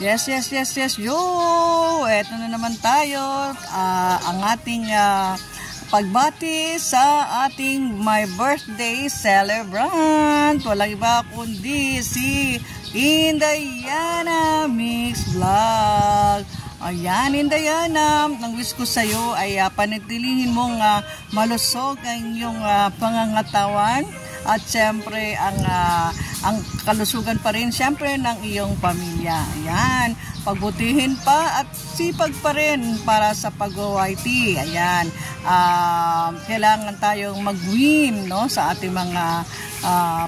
Yes, yes, yes, yes, yo! Eto na naman tayo. Ang ating pagbati sa ating my birthday celebrant. Walang iba kundi si Indayana Mix Vlog. Ayan, Indayana, ang wish ko sa'yo ay panatilihin mong malusog ang iyong pangangatawan. At syempre, ang kalusugan pa rin, syempre, ng iyong pamilya. Ayan, pagbutihin pa at sipag pa rin para sa pag-YT. Ayan, kailangan tayong mag-win, no, sa ating mga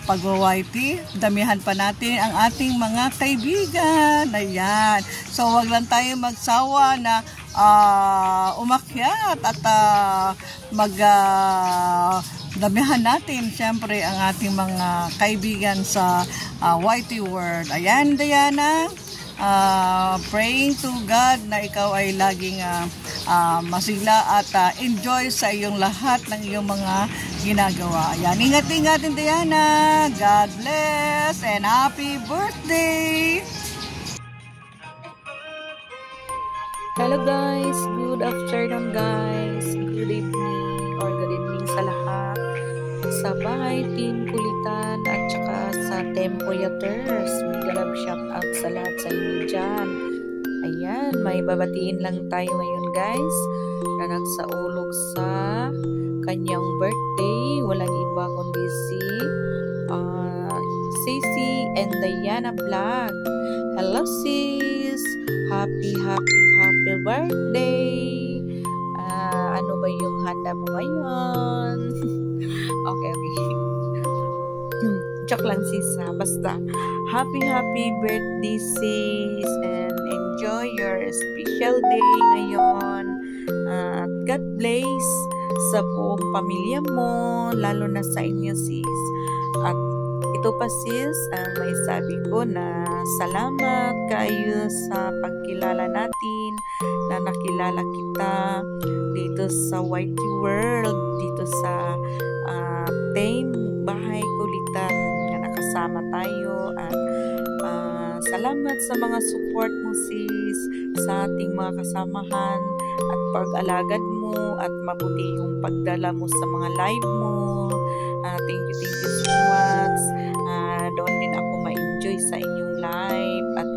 pag-YT. Damihan pa natin ang ating mga kaibigan. Ayan, so wag lang tayo magsawa na umakyat at damihan natin syempre ang ating mga kaibigan sa YT world. Ayan, Diana, praying to God na ikaw ay laging masigla at enjoy sa iyong lahat ng iyong mga ginagawa. Ayan, ingat-ingatin, Diana. God bless and happy birthday! Hello guys, good afternoon guys, good evening or good evening sa lahat sa bahay, Team Kulitan at saka sa Tempoyaters. Big love shout out sa lahat sa inyo dyan. Ayan, may babatiin lang tayo ngayon guys na nagsaulog sa kanyang birthday. Walang iba kundi si Sisi and Diana Vlog. Hello sis, happy birthday. Ano ba yung handa mo ngayon? Okay. Joke lang sis ha. Basta happy birthday sis and enjoy your special day ngayon. God bless sa buong pamilya mo, lalo na sa inyo sis. At ito pa sis, may sabi ko na salamat kayo sa pagkilala natin, na nakilala kita dito sa YT World, dito sa Team Bahay Kulitan na nakasama tayo. At salamat sa mga support mo sis sa ating mga kasamahan at pag-alagad mo at mabuti yung pagdala mo sa mga live mo. Thank you so much. Doon din ako ma-enjoy sa inyong live at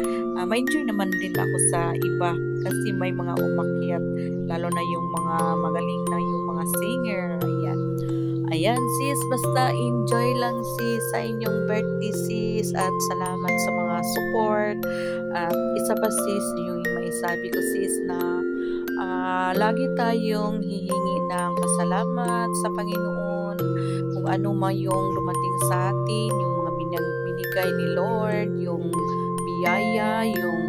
ma-enjoy naman din ako sa iba kasi may mga umakyat, lalo na yung mga magaling na yung mga singer. Ayan sis, basta enjoy lang sis sa inyong birthday sis at salamat sa mga support. Isa pa sis, yung maisabi ko sis na lagi tayong hihingi ng pasalamat sa Panginoon kung ano man yung dumating sa atin, yung mga binigay ni Lord, yung biyaya, yung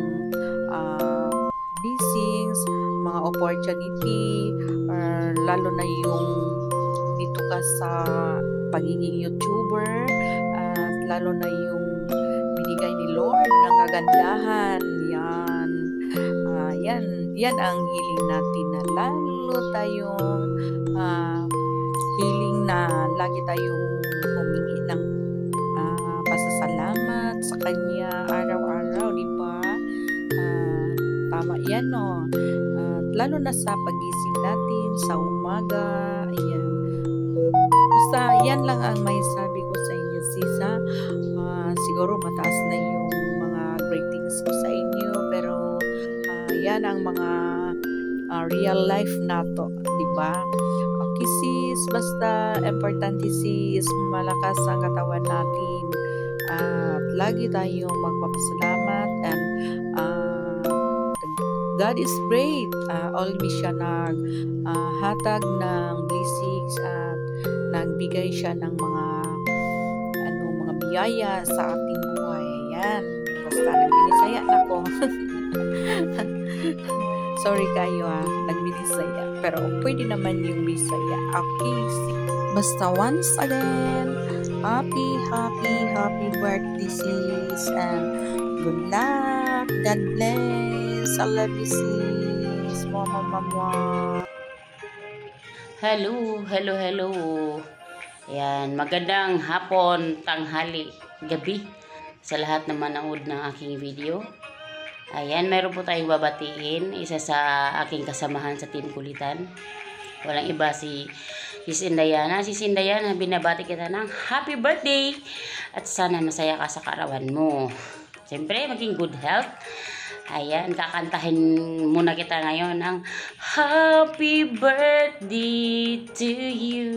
blessings, mga opportunity, or lalo na yung dito ka sa pagiging YouTuber, at lalo na yung binigay ni Lord ng kagandahan. Yan ang healing natin, na lalo tayong healing na lagi tayong humingi ng pasasalamat sa Kanya araw-araw, di ba? Tama yan, no? Lalo na sa pagising natin sa umaga. Ayan. Basta yan lang ang may sabi ko sa inyo sis ha. Siguro mataas na yung mga ratings ko sa inyo, pero yan ang mga real life na to, di ba? Okay sis, basta importante sis, malakas ang katawan natin at lagi tayong magpapasalamat. And God is great. Always siya hatag ng blessings at nagbigay siya ng mga biyaya sa ating buhay. Ayan, basta nagbinisaya na ko. Sorry kayo nagbinisaya, pero pwede naman yung bisaya. Okay, basta once again, happy birthday sis and good luck. God bless. I love you sis. Mama. Hello. Ayan, magandang hapon, tanghali, gabi sa lahat na manood ng aking video. Ayan, mayroon po tayong babatiin. Isa sa aking kasamahan sa Team Kulitan. Walang iba si Sindayana. Si Sindayana, binabati kita ng happy birthday. At sana masaya ka sa kaarawan mo. Siyempre, maging good health. Ayan, kakantahin muna kita ngayon ng happy birthday to you.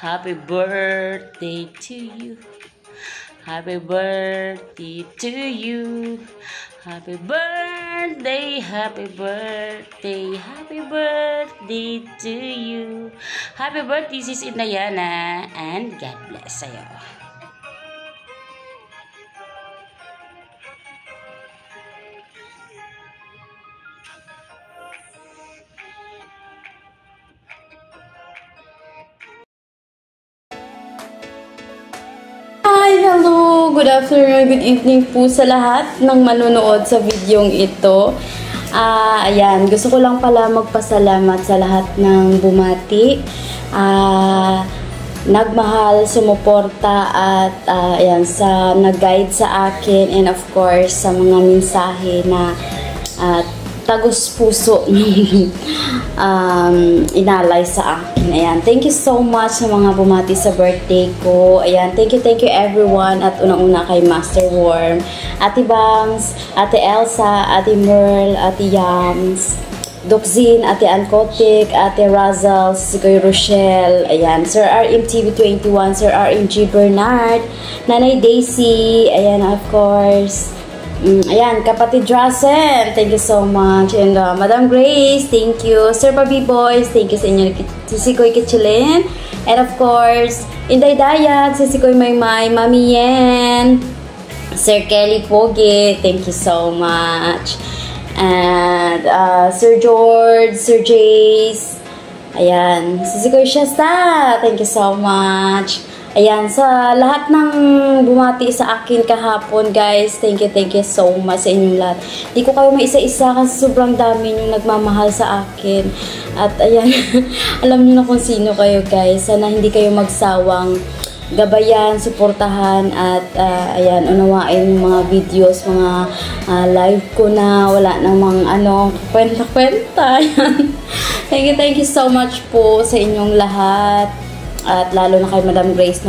Happy birthday to you. Happy birthday to you. Happy birthday, happy birthday, happy birthday to you. Happy birthday, Sis Indayana, and God bless sa'yo. Hi! Hello! Good afternoon, good evening po sa lahat ng manonood sa videong ito. Ayan, gusto ko lang pala magpasalamat sa lahat ng bumati, nagmahal, sumuporta at ayan, sa nag-guide sa akin, and of course sa mga mensahe na tagos puso inalay sa akin. Ayan, thank you so much sa mga bumati sa birthday ko. Ayan, thank you everyone. At unang-una kay Master Worm, Ate Bangs, Ate Elsa, Ate Merl, Ate Yams, Dokzin, Ate Ankotik, Ate Razel, si Kuya Rochelle, ayan, Sir RMTV21, Sir RMG Bernard, Nanay Daisy, ayan, of course. Ayan, kapatid Drasen, thank you so much. And Madam Grace, thank you. Sir Pabi Boys, thank you sa inyo. Si Koy Kitchilin. And of course, Inday Dayat, si Koy Maymay, Mami Yen, Sir Kelly Pogi, thank you so much. And Sir George, Sir Jace, ayan, si Koy Shasta, thank you so much. Ayan, sa lahat ng bumati sa akin kahapon, guys, thank you so much sa inyong lahat. Hindi ko kayo maisa-isa kasi sobrang dami yung nagmamahal sa akin. At ayan, alam niyo na kung sino kayo, guys. Sana hindi kayo magsawang gabayan, suportahan, at ayan, unawain yung mga videos, mga live ko na wala namang kwenta-kwenta. Thank you so much po sa inyong lahat. At lalo na kay Madam Grace,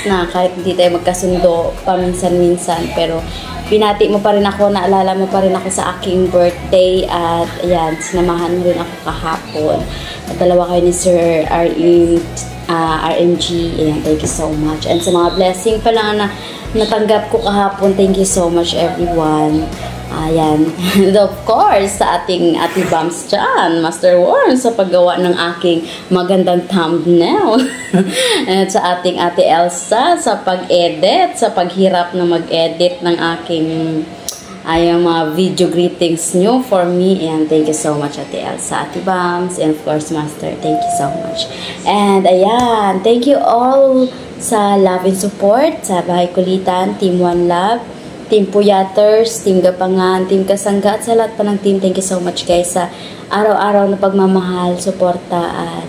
na kahit hindi tayo magkasundo paminsan-minsan, pero binati mo pa rin ako, naalala mo pa rin ako sa aking birthday, at ayan, sinamahan mo rin ako kahapon. At dalawa kayo ni Sir RMG, ayan, thank you so much. And sa mga blessing pa lang na natanggap ko kahapon, thank you so much everyone. Ayan. And of course, sa ating Ate Bams dyan, Master Warren, sa paggawa ng aking magandang thumbnail. And sa ating Ate Elsa, sa pag-edit, sa paghirap na mag-edit ng aking mga video greetings nyo for me. And thank you so much, Ate Elsa, Ate Bams, and of course, Master, thank you so much. And ayan, thank you all sa love and support, sa Bahay Kulitan, Team One Love, Team Puyaters, Team Gapangan, Team Kasangga, at sa lahat pa ng team, thank you so much guys sa araw-araw na pagmamahal, suporta, at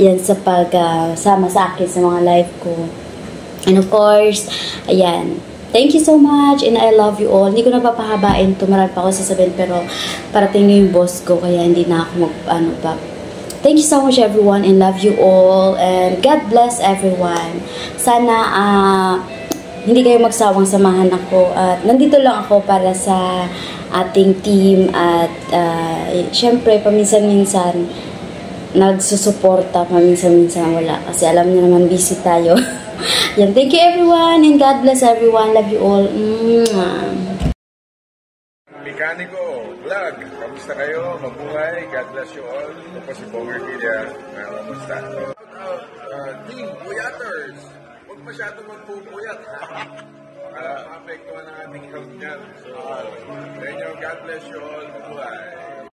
yan sa pagsama sa akin sa mga live ko. And of course, ayan, thank you so much and I love you all. Hindi ko na papahabain ito, marami pa ako sasabihin, pero parating na yung boss ko, kaya hindi na ako pa. Thank you so much everyone and love you all and God bless everyone. Sana hindi kayo magsawang samahan ako at nandito lang ako para sa ating team at syempre paminsan-minsan nagsusuporta, paminsan-minsan wala kasi alam niyo naman busy tayo. Yan, thank you everyone and God bless everyone. Love you all. Mekaniko Vlog, kamusta kayo? Mabuhay, God bless you all. Ito po si Bonger Villa, kamusta? Team Puyaters, huwag masyado magpupuyat. Maapektuhan ang ating health dyan. So, God bless you all. Mabuhay.